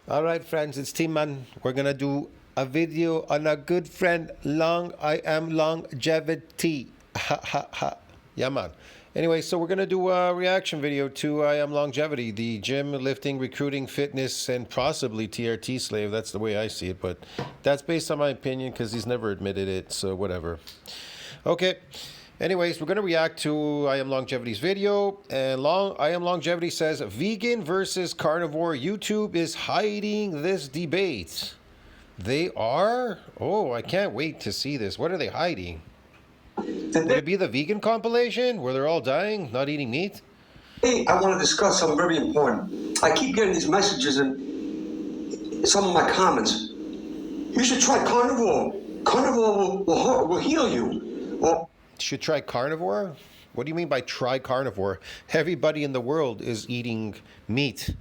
All right, friends, it's T-Man. We're going to do a video on a good friend, I am longevity. Ha, ha, ha. Yeah, man. Anyway, so we're going to do a reaction video to I Am Longevity, the gym, lifting, recruiting, fitness, and possibly TRT slave. That's the way I see it, but that's based on my opinion because he's never admitted it, so whatever. Okay. Anyways, we're going to react to I Am Longevity's video. And I Am Longevity says, vegan versus carnivore. YouTube is hiding this debate. They are? Oh, I can't wait to see this. What are they hiding? Would it be the vegan compilation where they're all dying, not eating meat? Hey, I want to discuss something very important. I keep getting these messages in some of my comments. You should try carnivore. Carnivore will heal you. Well, should try carnivore? What do you mean by try carnivore? Everybody in the world is eating meat.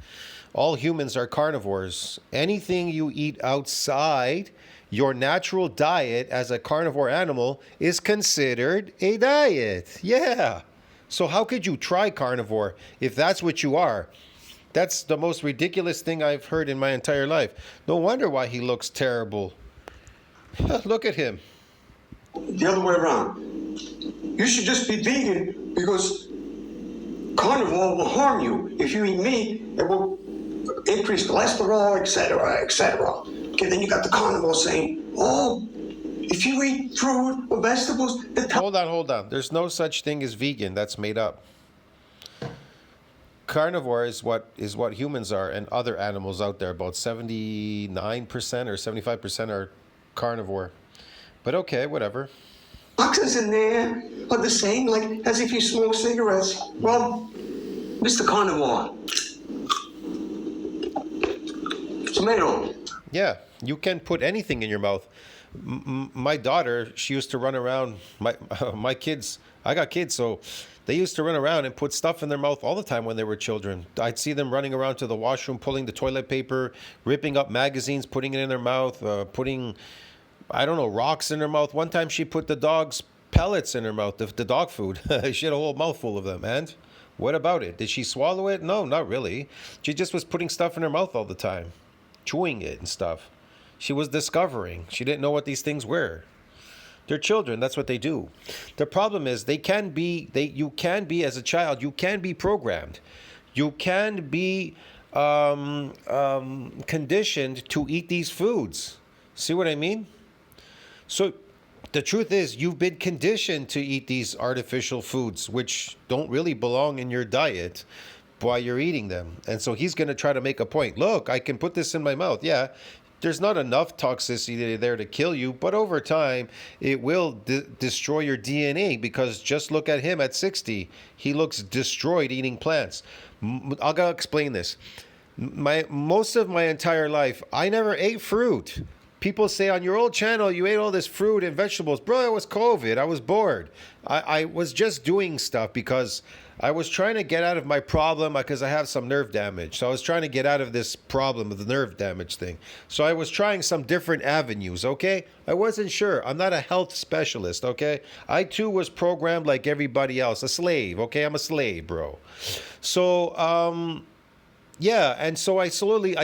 All humans are carnivores. Anything you eat outside your natural diet as a carnivore animal is considered a diet. Yeah. So how could you try carnivore if that's what you are? That's the most ridiculous thing I've heard in my entire life. No wonder why he looks terrible. Look at him. The other way around. You should just be vegan because carnivore will harm you. If you eat meat, it will increase cholesterol, etc., etc. Okay, then you got the carnivore saying, oh, if you eat fruit or vegetables... Hold on. There's no such thing as vegan. That's made up. Carnivore is what humans are and other animals out there. About 79% or 75% are carnivore. But okay, whatever. Toxins in there are the same, like as if you smoke cigarettes. Well, Mr. Carnivore, tomato. Yeah, you can put anything in your mouth. My daughter, she used to run around. My kids, I got kids, so they used to run around and put stuff in their mouth all the time when they were children. I'd see them running around to the washroom, pulling the toilet paper, ripping up magazines, putting it in their mouth, putting, I don't know, rocks in her mouth. One time she put the dog's pellets in her mouth, the dog food. She had a whole mouthful of them. And what about it? Did she swallow it? No, not really. She just was putting stuff in her mouth all the time, chewing it and stuff. She was discovering. She didn't know what these things were. They're children. That's what they do. The problem is you can be, as a child, you can be programmed. You can be conditioned to eat these foods. See what I mean? So the truth is you've been conditioned to eat these artificial foods, which don't really belong in your diet while you're eating them. And so he's going to try to make a point. Look, I can put this in my mouth. Yeah, there's not enough toxicity there to kill you, but over time it will destroy your DNA, because just look at him at 60. He looks destroyed eating plants. I'll go explain this. Most of my entire life, I never ate fruit. People say on your old channel, you ate all this fruit and vegetables. Bro, it was COVID. I was bored. I was just doing stuff because I was trying to get out of my problem because I have some nerve damage. So I was trying to get out of this problem of the nerve damage thing. So I was trying some different avenues, okay? I wasn't sure. I'm not a health specialist, okay? I too was programmed like everybody else, a slave, okay? I'm a slave, bro. So, yeah, and so I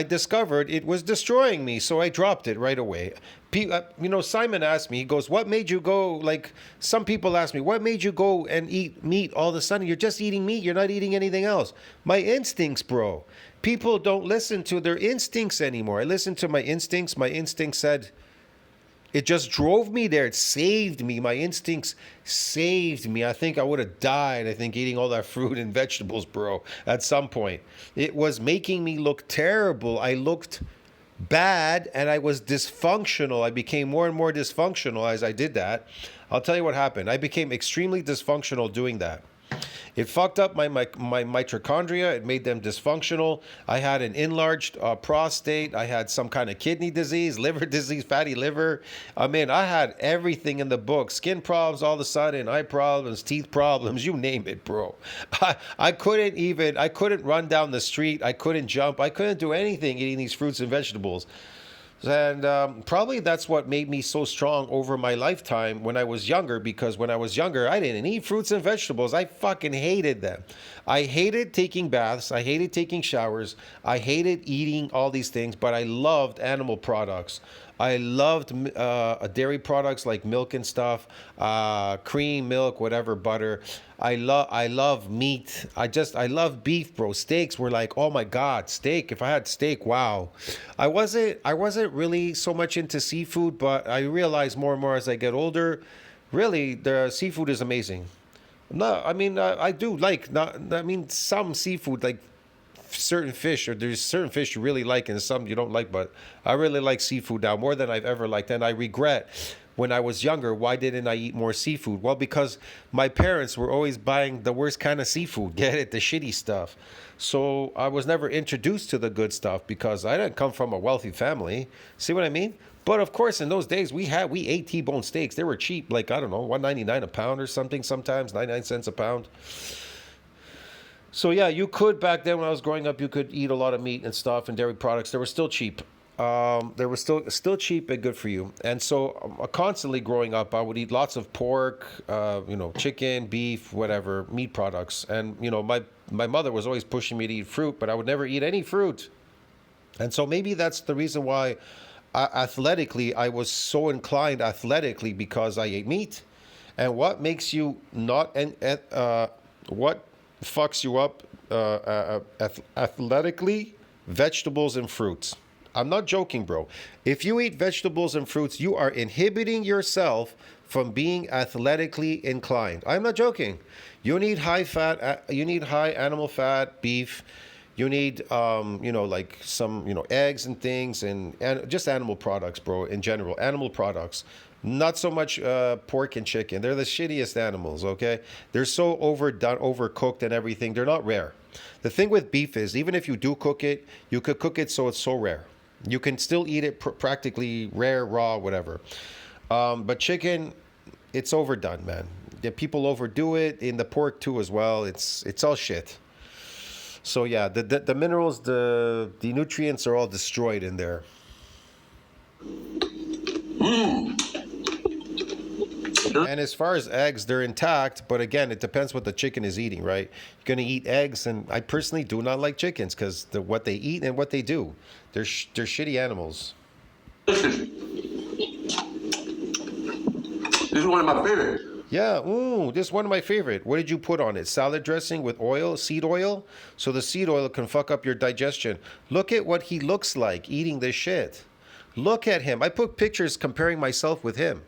discovered it was destroying me, so I dropped it right away. Simon asked me, he goes, what made you go, like, some people ask me, what made you go and eat meat all of a sudden? You're just eating meat, you're not eating anything else. My instincts, bro. People don't listen to their instincts anymore. I listened to my instincts. My instinct said, it just drove me there. It saved me. My instincts saved me. I think I would have died, eating all that fruit and vegetables, bro, at some point. It was making me look terrible. I looked bad and I was dysfunctional. I became more and more dysfunctional as I did that. I'll tell you what happened. I became extremely dysfunctional doing that. It fucked up my mitochondria. It made them dysfunctional. I had an enlarged prostate. I had some kind of kidney disease, liver disease, fatty liver. I mean, I had everything in the book. Skin problems all of a sudden, eye problems, teeth problems, you name it, bro. I couldn't run down the street. I couldn't jump. I couldn't do anything eating these fruits and vegetables. And probably that's what made me so strong over my lifetime when I was younger, because when I was younger, I didn't eat fruits and vegetables. I fucking hated them. I hated taking baths. I hated taking showers. I hated eating all these things, but I loved animal products. I loved dairy products like milk and stuff, cream, milk, whatever, butter. I love meat. I love beef, bro. Steaks were like, oh my god, steak. If I had steak, wow. I wasn't really so much into seafood, but I realize more and more as I get older, really the seafood is amazing. No, I mean I do like not. I mean some seafood like certain fish, or there's certain fish you really like and some you don't like, but I really like seafood now more than I've ever liked. And I regret when I was younger, why didn't I eat more seafood? Well, because my parents were always buying the worst kind of seafood, get it, the shitty stuff. So I was never introduced to the good stuff because I didn't come from a wealthy family. See what I mean? But of course, in those days, we ate T-bone steaks. They were cheap, like, I don't know, $1.99 a pound or something sometimes, 99 cents a pound. So yeah, you could back then when I was growing up, you could eat a lot of meat and stuff and dairy products. They were still cheap. They were still cheap and good for you. And so constantly growing up, I would eat lots of pork, chicken, beef, whatever, meat products. And my mother was always pushing me to eat fruit, but I would never eat any fruit. And so maybe that's the reason why athletically I was so inclined athletically, because I ate meat. And what makes you not what fucks you up athletically? Vegetables and fruits. I'm not joking, bro. If you eat vegetables and fruits, you are inhibiting yourself from being athletically inclined. I'm not joking. You need high fat, you need high animal fat, beef. You need, like some, eggs and things, and just animal products, bro, in general. Animal products. Not so much pork and chicken. They're the shittiest animals, okay? They're so overdone, overcooked and everything. They're not rare. The thing with beef is, even if you do cook it, you could cook it so it's so rare. You can still eat it practically rare, raw, whatever. But chicken, it's overdone, man. The people overdo it. In the pork too as well. It's all shit. So yeah, the minerals, the nutrients are all destroyed in there. And as far as eggs, they're intact, but again, it depends what the chicken is eating, right? You're going to eat eggs, and I personally do not like chickens because what they eat and what they do, they're shitty animals. This is one of my favorites. Yeah, this is one of my favorite. What did you put on it? Salad dressing with oil, seed oil? So the seed oil can fuck up your digestion. Look at what he looks like eating this shit. Look at him. I put pictures comparing myself with him.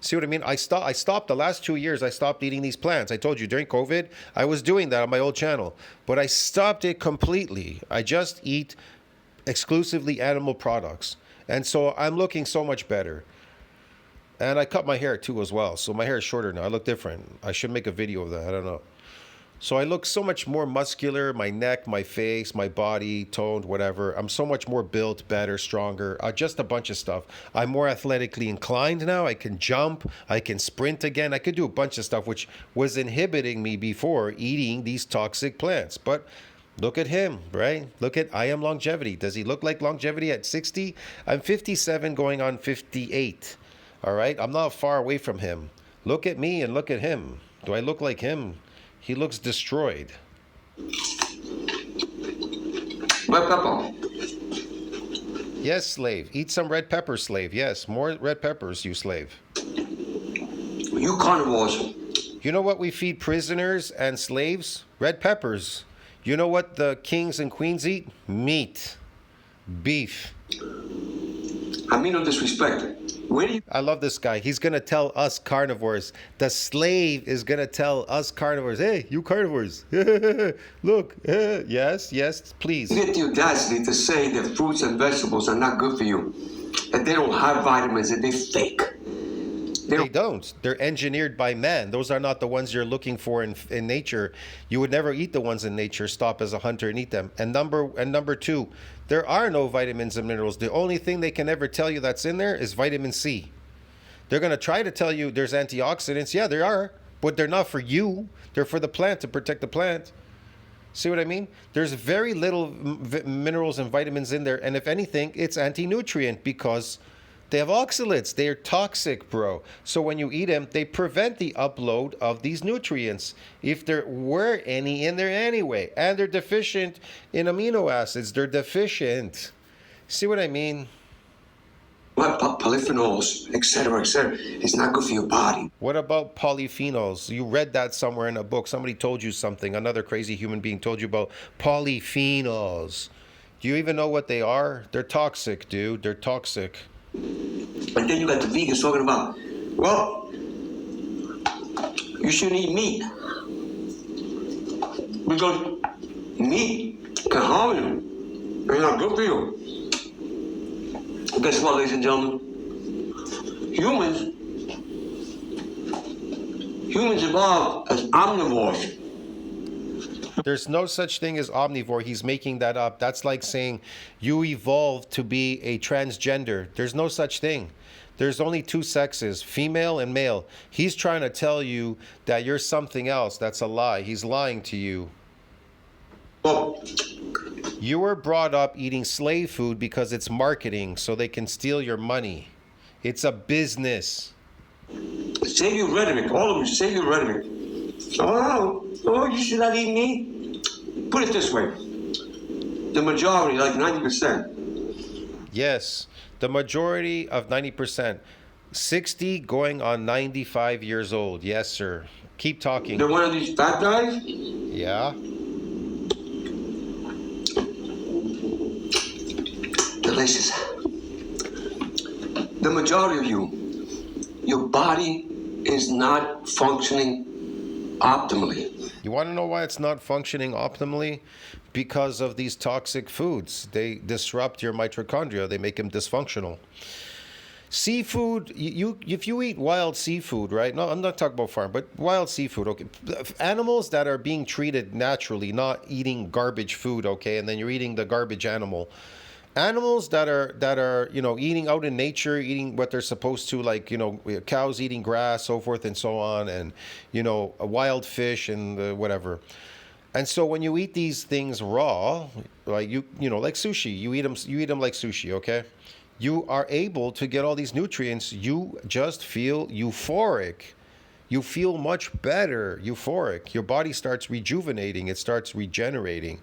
See what I mean? I stopped the last 2 years. I stopped eating these plants. I told you during COVID, I was doing that on my old channel, but I stopped it completely. I just eat exclusively animal products. And so I'm looking so much better. And I cut my hair too as well. So my hair is shorter now. I look different. I should make a video of that. I don't know. So I look so much more muscular, my neck, my face, my body, toned, whatever. I'm so much more built, better, stronger, just a bunch of stuff. I'm more athletically inclined now. I can jump. I can sprint again. I could do a bunch of stuff, which was inhibiting me before eating these toxic plants. But look at him, right? Look at I Am Longevity. Does he look like longevity at 60? I'm 57 going on 58. All right? I'm not far away from him. Look at me and look at him. Do I look like him? He looks destroyed. Red pepper. Yes, slave. Eat some red pepper, slave. Yes, more red peppers, you slave. You carnivores. You know what we feed prisoners and slaves? Red peppers. You know what the kings and queens eat? Meat. Beef. I mean no disrespect. Where do you... I love this guy. He's going to tell us carnivores. The slave is going to tell us carnivores, hey, you carnivores. Look, yes, please. You get the audacity to say that fruits and vegetables are not good for you, that they don't have vitamins, that they're fake. They don't. They're engineered by man. Those are not the ones you're looking for in nature. You would never eat the ones in nature. Stop as a hunter and eat them. And number two, there are no vitamins and minerals. The only thing they can ever tell you that's in there is vitamin C. They're going to try to tell you there's antioxidants. Yeah, there are, but they're not for you. They're for the plant, to protect the plant. See what I mean? There's very little minerals and vitamins in there. And if anything, it's anti-nutrient because they have oxalates. They are toxic, bro. So when you eat them, they prevent the upload of these nutrients, if there were any in there anyway. And they're deficient in amino acids. They're deficient. See what I mean? Polyphenols, etc., etc. It's not good for your body. What about polyphenols? You read that somewhere in a book. Somebody told you something. Another crazy human being told you about polyphenols. Do you even know what they are? They're toxic, dude. They're toxic. And then you got the vegans talking about, well, you shouldn't eat meat because meat can harm you. It's not good for you. Guess what, ladies and gentlemen? Humans evolved as omnivores. There's no such thing as omnivore. He's making that up. That's like saying you evolved to be a transgender. There's no such thing. There's only two sexes, female and male. He's trying to tell you that you're something else. That's a lie. He's lying to you. Well, You were brought up eating slave food because it's marketing, so they can steal your money. It's a business. save your rhetoric. All of you, save your rhetoric. Oh, you should not eat meat. Put it this way. The majority, like 90%. Yes, the majority of 90%. 60 going on 95 years old. Yes, sir. Keep talking. They're one of these fat guys. Yeah. Delicious. The majority of you, your body is not functioning optimally. You want to know why it's not functioning optimally? Because of these toxic foods. They disrupt your mitochondria. They make them dysfunctional. Seafood, if you eat wild seafood, right? No, I'm not talking about farm, but wild seafood, okay. Animals that are being treated naturally, not eating garbage food, okay, and then you're eating the garbage animal. Animals that are eating out in nature, eating what they're supposed to, like cows eating grass, so forth and so on, and a wild fish and whatever. And so when you eat these things raw, like like sushi, you eat them like sushi, okay? You are able to get all these nutrients. You just feel euphoric. You feel much better, euphoric. Your body starts rejuvenating. It starts regenerating.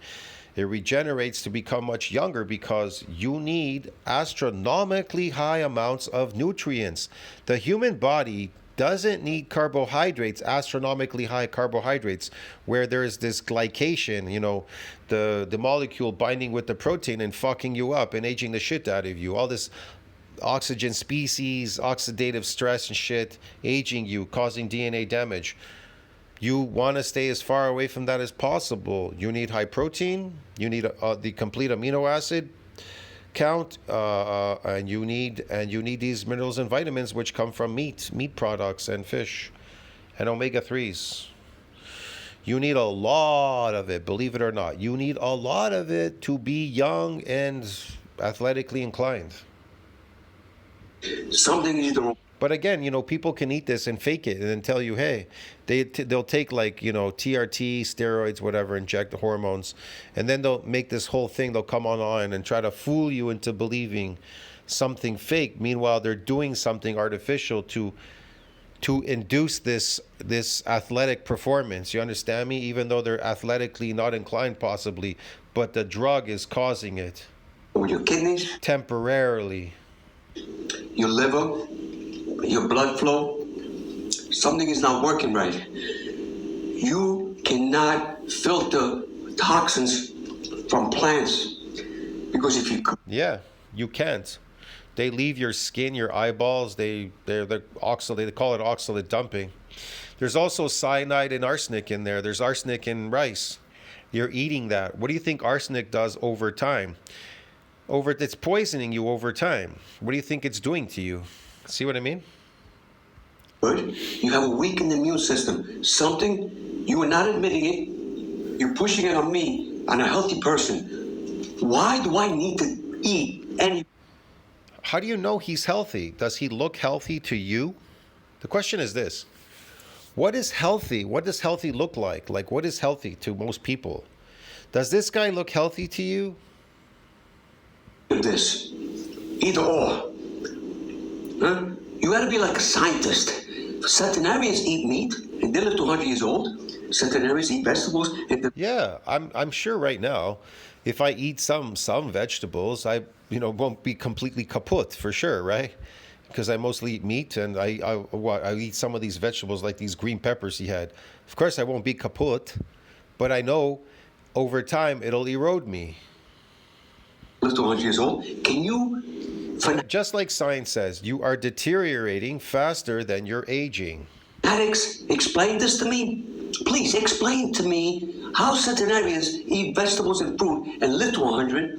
It regenerates to become much younger because you need astronomically high amounts of nutrients. The human body doesn't need carbohydrates, astronomically high carbohydrates, where there's this glycation, the molecule binding with the protein and fucking you up and aging the shit out of you. All this oxygen species, oxidative stress and shit, aging you, causing DNA damage. You want to stay as far away from that as possible. You need high protein. You need the complete amino acid count, and you need these minerals and vitamins which come from meat products and fish, and omega-3s. You need a lot of it, believe it or not. You need a lot of it to be young and athletically inclined. Something is the wrong. But again, people can eat this and fake it and then tell you, hey, they'll take TRT, steroids, whatever, inject the hormones, and then they'll make this whole thing. They'll come online and try to fool you into believing something fake. Meanwhile, they're doing something artificial to induce this athletic performance. You understand me? Even though they're athletically not inclined, possibly, but the drug is causing it. With your kidneys, temporarily, your liver, your blood flow, something is not working right. You cannot filter toxins from plants because if you... Yeah, you can't. They leave your skin, your eyeballs. They're oxalate. They call it oxalate dumping. There's also cyanide and arsenic in there. There's arsenic in rice. You're eating that. What do you think arsenic does over time? It's poisoning you over time. What do you think it's doing to you? See what I mean? Good. You have a weakened immune system. Something, you are not admitting it. You're pushing it on me, on a healthy person. Why do I need to eat any... How do you know he's healthy? Does he look healthy to you? The question is this. What is healthy? What does healthy look like? Like, what is healthy to most people? Does this guy look healthy to you? This. Either or. Huh? You gotta be like a scientist. Centenarians eat meat and they live to 100 years old. Centenarians eat vegetables and Yeah, I'm sure right now, if I eat some vegetables, I won't be completely kaput for sure, right? Because I mostly eat meat, and I eat some of these vegetables like these green peppers he had. Of course, I won't be kaput, but I know over time it'll erode me. live to 100 years old. Can you Just like science says, you are deteriorating faster than you're aging. fanatics explain this to me? Please explain to me how centenarians eat vegetables and fruit and live to 100,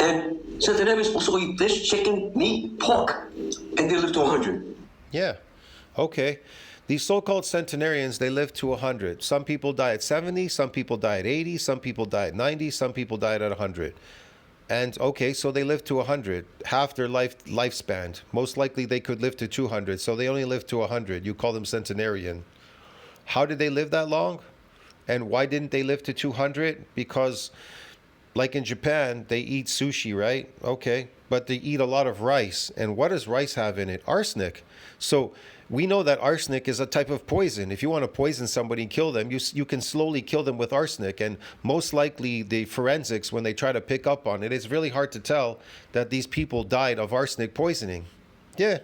and centenarians also eat fish, chicken, meat, pork, and they live to 100. Yeah. Okay. These so-called centenarians, they live to 100. Some people die at 70, some people die at 80, some people die at 90, some people die at 100. And okay, so they live to 100, half their lifespan. Most likely they could live to 200, so they only live to 100. You call them centenarian. How did they live that long? And why didn't they live to 200? Because like in Japan, they eat sushi, right? Okay, but they eat a lot of rice. And what does rice have in it? Arsenic. So we know that arsenic is a type of poison. If you want to poison somebody and kill them, you can slowly kill them with arsenic. And most likely the forensics, when they try to pick up on it, it's really hard to tell that these people died of arsenic poisoning. Yeah.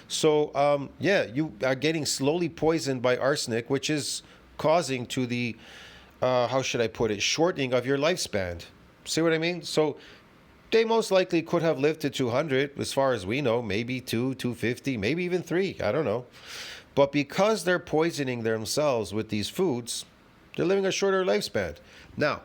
So, yeah, you are getting slowly poisoned by arsenic, which is causing to the, how should I put it, shortening of your lifespan. See what I mean? So they most likely could have lived to 200, as far as we know, maybe 250, maybe even 3. I don't know. But because they're poisoning themselves with these foods, they're living a shorter lifespan. Now,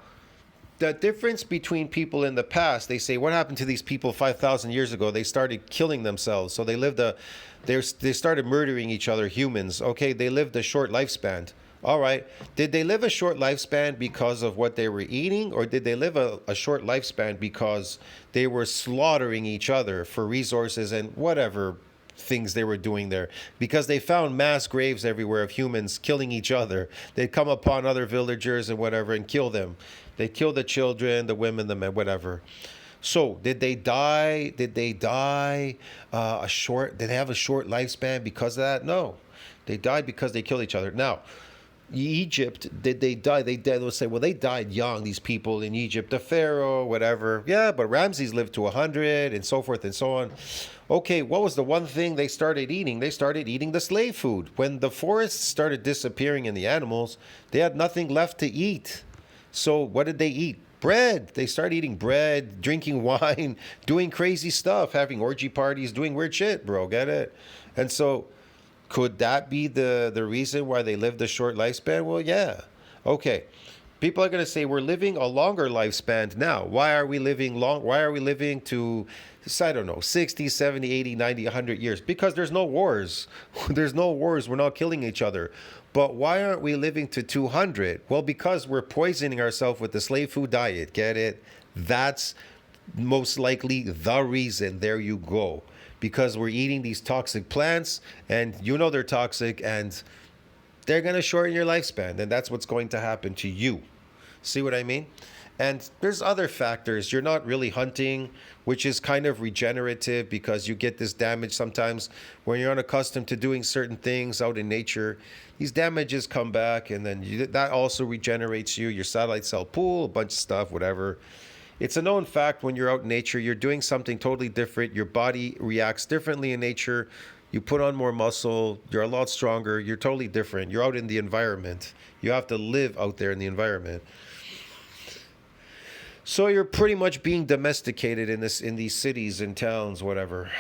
the difference between people in the past, they say, what happened to these people 5,000 years ago? They started killing themselves. So they started murdering each other, humans. Okay, they lived a short lifespan. All right. Did they live a short lifespan because of what they were eating, or did they live a short lifespan because they were slaughtering each other for resources and whatever things they were doing there? Because they found mass graves everywhere of humans killing each other. They'd come upon other villagers and whatever and kill them. They'd kill the children, the women, the men, whatever. So did they die? Did they die did they have a short lifespan because of that? No. They died because they killed each other. Now, Egypt, did they die? They'll say, well, they died young, these people in Egypt, the Pharaoh, whatever. Yeah, but Ramses lived to 100 and so forth and so on. Okay, what was the one thing they started eating? They started eating the slave food. When the forests started disappearing and the animals, they had nothing left to eat. So what did they eat? Bread. They started eating bread, drinking wine, doing crazy stuff, having orgy parties, doing weird shit, bro. Get it? And so could that be the reason why they lived a short lifespan? Well, yeah. Okay. People are going to say we're living a longer lifespan now. Why are we living Why are we living to, I don't know, 60, 70, 80, 90, 100 years? Because there's no wars. There's no wars. We're not killing each other. But why aren't we living to 200? Well, because we're poisoning ourselves with the slave food diet. Get it? That's most likely the reason. There you go. Because we're eating these toxic plants, and you know they're toxic, and they're going to shorten your lifespan. And that's what's going to happen to you. See what I mean? And there's other factors. You're not really hunting, which is kind of regenerative because you get this damage sometimes when you're unaccustomed to doing certain things out in nature. These damages come back, and then that also regenerates you. Your satellite cell pool, a bunch of stuff, whatever. It's a known fact when you're out in nature, you're doing something totally different. Your body reacts differently in nature. You put on more muscle. You're a lot stronger. You're totally different. You're out in the environment. You have to live out there in the environment. So you're pretty much being domesticated in these cities and towns, whatever.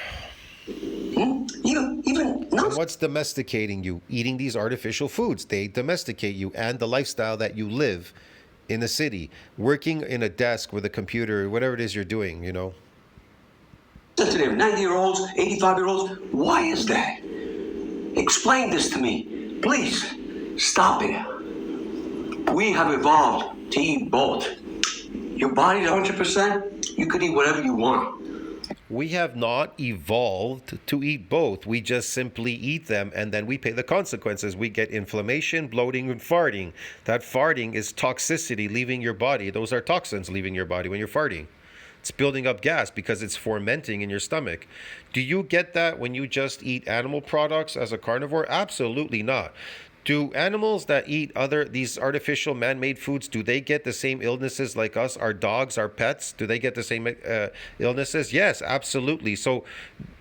Even now. And what's domesticating you? Eating these artificial foods. They domesticate you, and the lifestyle that you live in the city, working in a desk with a computer, whatever it is you're doing, you know. Sensitive 90-year-olds, 85-year-olds. Why is that? Explain this to me. Please, stop it. We have evolved to eat both. Your body's 100%, you could eat whatever you want. We have not evolved to eat both. We just simply eat them and then we pay the consequences. We get inflammation, bloating, and farting. That farting is toxicity leaving your body. Those are toxins leaving your body when you're farting. It's building up gas because it's fermenting in your stomach. Do you get that when you just eat animal products as a carnivore? Absolutely not. Do animals that eat these artificial man-made foods, do they get the same illnesses like us? Our dogs, our pets, do they get the same illnesses? Yes, absolutely. So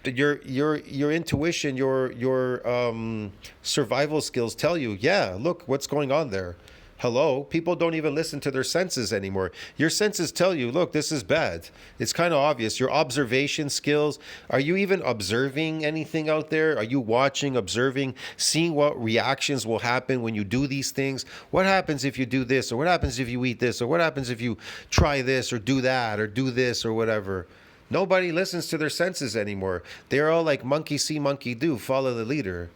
your intuition, your survival skills tell you, yeah, look what's going on there. Hello? People don't even listen to their senses anymore. Your senses tell you, look, this is bad. It's kind of obvious. Your observation skills, are you even observing anything out there? Are you watching, observing, seeing what reactions will happen when you do these things? What happens if you do this? Or what happens if you eat this? Or what happens if you try this or do that or do this or whatever? Nobody listens to their senses anymore. They're all like monkey see, monkey do, follow the leader.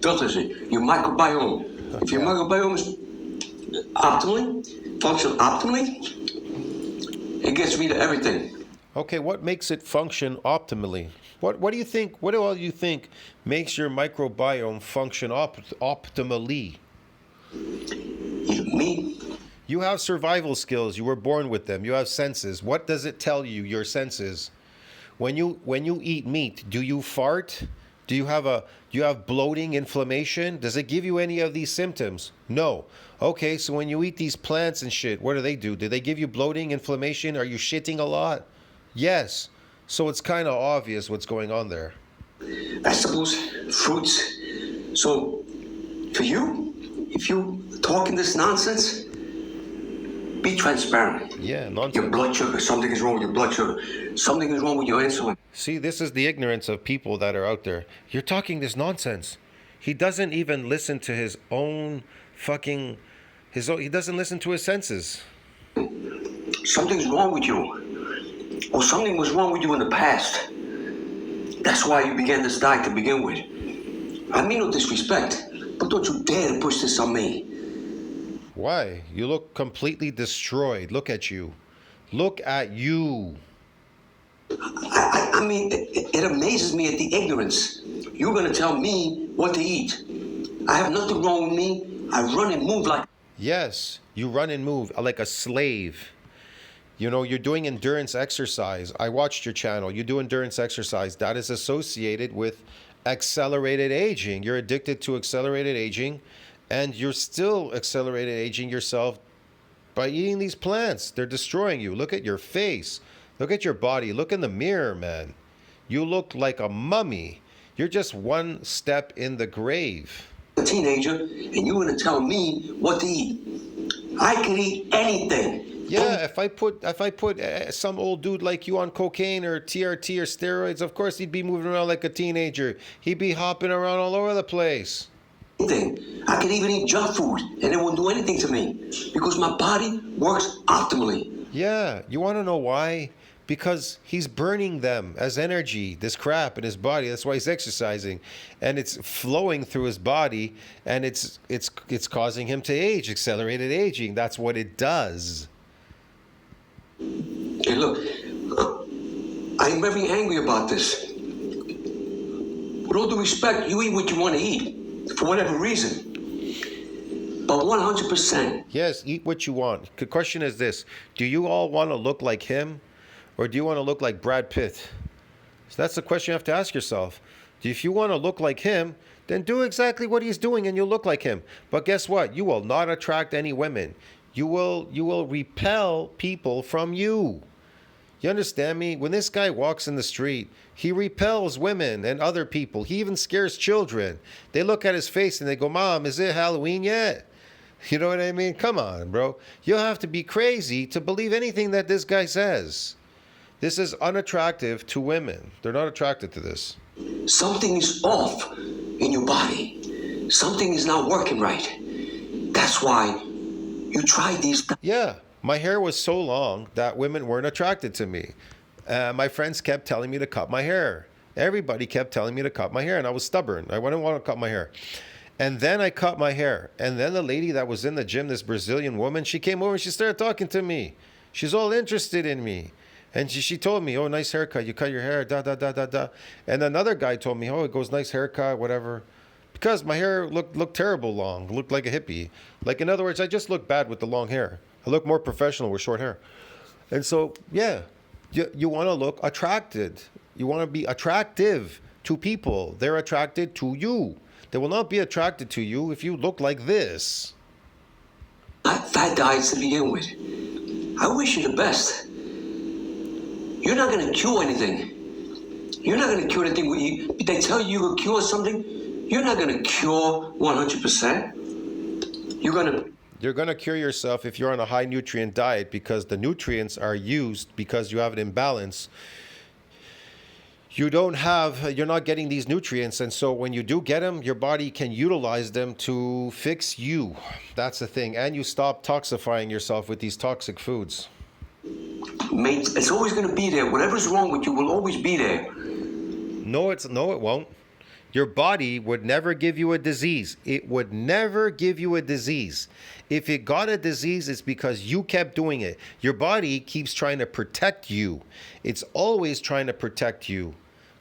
Filters it. Your microbiome. If your microbiome is function optimally, it gets rid of everything. Okay, what makes it function optimally? What do you think? What do all you think makes your microbiome function optimally? Eat meat. You have survival skills. You were born with them. You have senses. What does it tell you? Your senses. When you eat meat, do you fart? Do you have bloating, inflammation? Does it give you any of these symptoms? No. Okay, so when you eat these plants and shit, what do? Do they give you bloating, inflammation? Are you shitting a lot? Yes. So it's kind of obvious what's going on there. Vegetables, fruits. So for you, if you talking this nonsense, be transparent. Yeah, nonsense. Your blood sugar, something is wrong with your blood sugar. Something is wrong with your insulin. See, this is the ignorance of people that are out there. You're talking this nonsense. He doesn't even listen to his own fucking... he doesn't listen to his senses. Something's wrong with you. Or something was wrong with you in the past. That's why you began this diet to begin with. I mean no disrespect, but don't you dare to push this on me. Why? You look completely destroyed. Look at you. Look at you. I mean, it amazes me at the ignorance. You're going to tell me what to eat. I have nothing wrong with me. I run and move like... Yes, you run and move like a slave. You know, you're doing endurance exercise. I watched your channel. You do endurance exercise. That is associated with accelerated aging. You're addicted to accelerated aging, and you're still accelerated aging yourself by eating these plants. They're destroying you. Look at your face. Look at your body. Look in the mirror, man. You look like a mummy. You're just one step in the grave. A teenager, and you're going to tell me what to eat. I can eat anything. Yeah, if I put some old dude like you on cocaine or TRT or steroids, of course he'd be moving around like a teenager. He'd be hopping around all over the place. Anything. I can even eat junk food, and it won't do anything to me because my body works optimally. Yeah, you want to know why? Because he's burning them as energy, this crap in his body. That's why he's exercising, and it's flowing through his body, and it's causing him to age, accelerated aging. That's what it does. Hey, look, I'm very angry about this. With all due respect, you eat what you want to eat, for whatever reason. But 100%. Yes, eat what you want. The question is this: do you all want to look like him? Or do you want to look like Brad Pitt? So that's the question you have to ask yourself. If you want to look like him, then do exactly what he's doing and you'll look like him. But guess what? You will not attract any women. You will repel people from you. You understand me? When this guy walks in the street, he repels women and other people. He even scares children. They look at his face and they go, "Mom, is it Halloween yet?" You know what I mean? Come on, bro. You'll have to be crazy to believe anything that this guy says. This is unattractive to women. They're not attracted to this. Something is off in your body. Something is not working right. That's why you tried these. Yeah, my hair was so long that women weren't attracted to me. My friends kept telling me to cut my hair. Everybody kept telling me to cut my hair, and I was stubborn. I didn't want to cut my hair. And then I cut my hair. And then the lady that was in the gym, this Brazilian woman, she came over and she started talking to me. She's all interested in me. And she told me, oh, nice haircut. You cut your hair, da, da, da, da, da. And another guy told me, oh, it goes nice haircut, whatever. Because my hair looked terrible long, looked like a hippie. Like, in other words, I just look bad with the long hair. I look more professional with short hair. And so, yeah, you want to look attracted. You want to be attractive to people. They're attracted to you. They will not be attracted to you if you look like this. Fat diets to begin with. I wish you the best. You're not going to cure anything. You're not going to cure anything. If they tell you you're going to cure something, you're not going to cure 100%. You're going to cure yourself if you're on a high nutrient diet, because the nutrients are used because you have an imbalance. You're not getting these nutrients, and so when you do get them, your body can utilize them to fix you. That's the thing. And you stop toxifying yourself with these toxic foods. Mate, it's always going to be there. Whatever's wrong with you will always be there. No, it won't. Your body would never give you a disease. It would never give you a disease. If it got a disease, it's because you kept doing it. Your body keeps trying to protect you. It's always trying to protect you.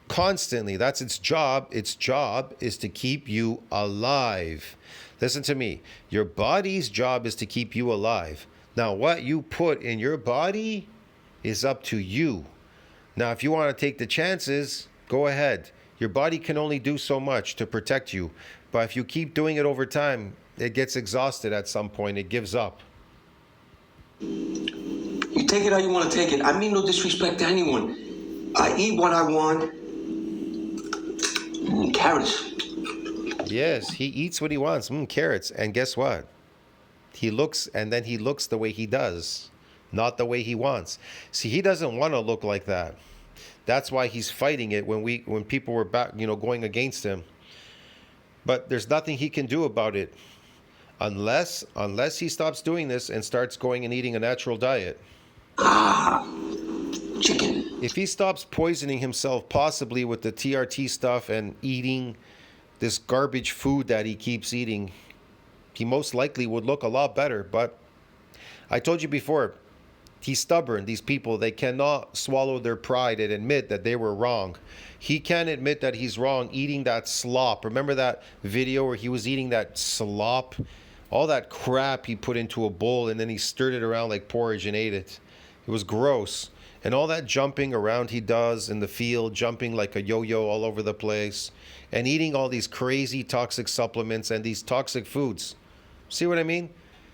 Constantly. That's its job. Its job is to keep you alive. Listen to me. Your body's job is to keep you alive. Now, what you put in your body is up to you. Now, if you want to take the chances, go ahead. Your body can only do so much to protect you. But if you keep doing it over time, it gets exhausted at some point. It gives up. You take it how you want to take it. I mean no disrespect to anyone. I eat what I want. Carrots. Yes, he eats what he wants. Carrots. And guess what? He looks the way he does, not the way he wants. See, he doesn't want to look like that. That's why he's fighting it when people were back, going against him. But there's nothing he can do about it unless he stops doing this and starts going and eating a natural diet. Chicken. If he stops poisoning himself possibly with the TRT stuff and eating this garbage food that he keeps eating, he most likely would look a lot better. But I told you before, he's stubborn. These people, they cannot swallow their pride and admit that they were wrong. He can't admit that he's wrong eating that slop. Remember that video where he was eating that slop? All that crap he put into a bowl and then he stirred it around like porridge and ate it. It was gross. And all that jumping around he does in the field, jumping like a yo-yo all over the place, and eating all these crazy toxic supplements and these toxic foods. See what I mean?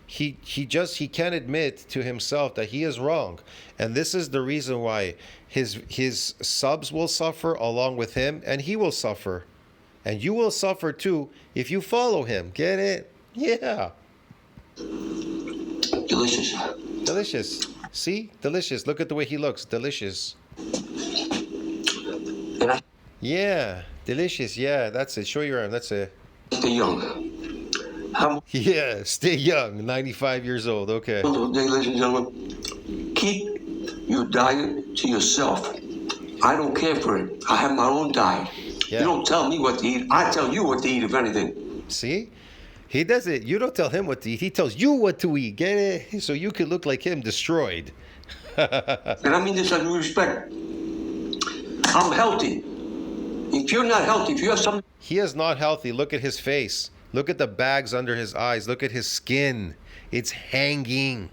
He can't admit to himself that he is wrong. And this is the reason why his subs will suffer along with him, and he will suffer. And you will suffer too if you follow him. Get it? Yeah. Delicious. Delicious. See? Delicious. Look at the way he looks. Delicious. Yeah. Delicious. Yeah, that's it. Show your arm. That's it. Stay young. Yeah, stay young. 95 years old. Okay. Ladies and gentlemen, keep your diet to yourself. I don't care for it. I have my own diet. Yeah. You don't tell me what to eat. I tell you what to eat, if anything. See? He does it. You don't tell him what to eat. He tells you what to eat. Get it? So you can look like him, destroyed. And I mean this with respect. I'm healthy. If you're not healthy, if you have something... He is not healthy. Look at his face. Look at the bags under his eyes. Look at his skin. It's hanging.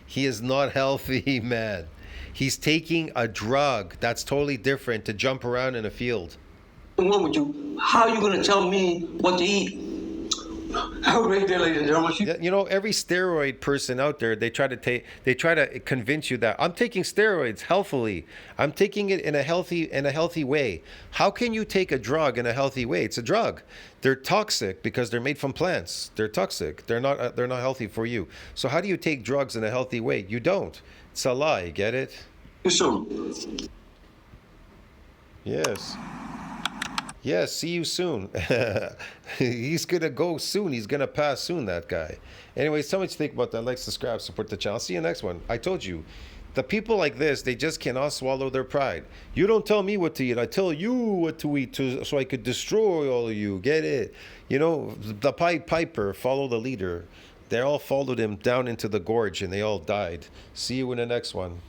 He is not healthy, man. He's taking a drug. That's totally different to jump around in a field. What's wrong with you? How are you going to tell me what to eat? How great day, ladies and gentlemen. You know, every steroid person out there, they try to convince you that I'm taking steroids healthily. I'm taking it in a healthy way. How can you take a drug in a healthy way? It's a drug. They're toxic because they're made from plants. They're toxic. They're not healthy for you. So how do you take drugs in a healthy way? You don't. It's a lie. Get it? Soon. Yes. Yes, see you soon. He's going to go soon. He's going to pass soon, that guy. Anyways, tell me what you think about that. Like, subscribe, support the channel. See you next one. I told you, the people like this, they just cannot swallow their pride. You don't tell me what to eat. I tell you what to eat so I could destroy all of you. Get it? You know, the Pied Piper, follow the leader. They all followed him down into the gorge and they all died. See you in the next one.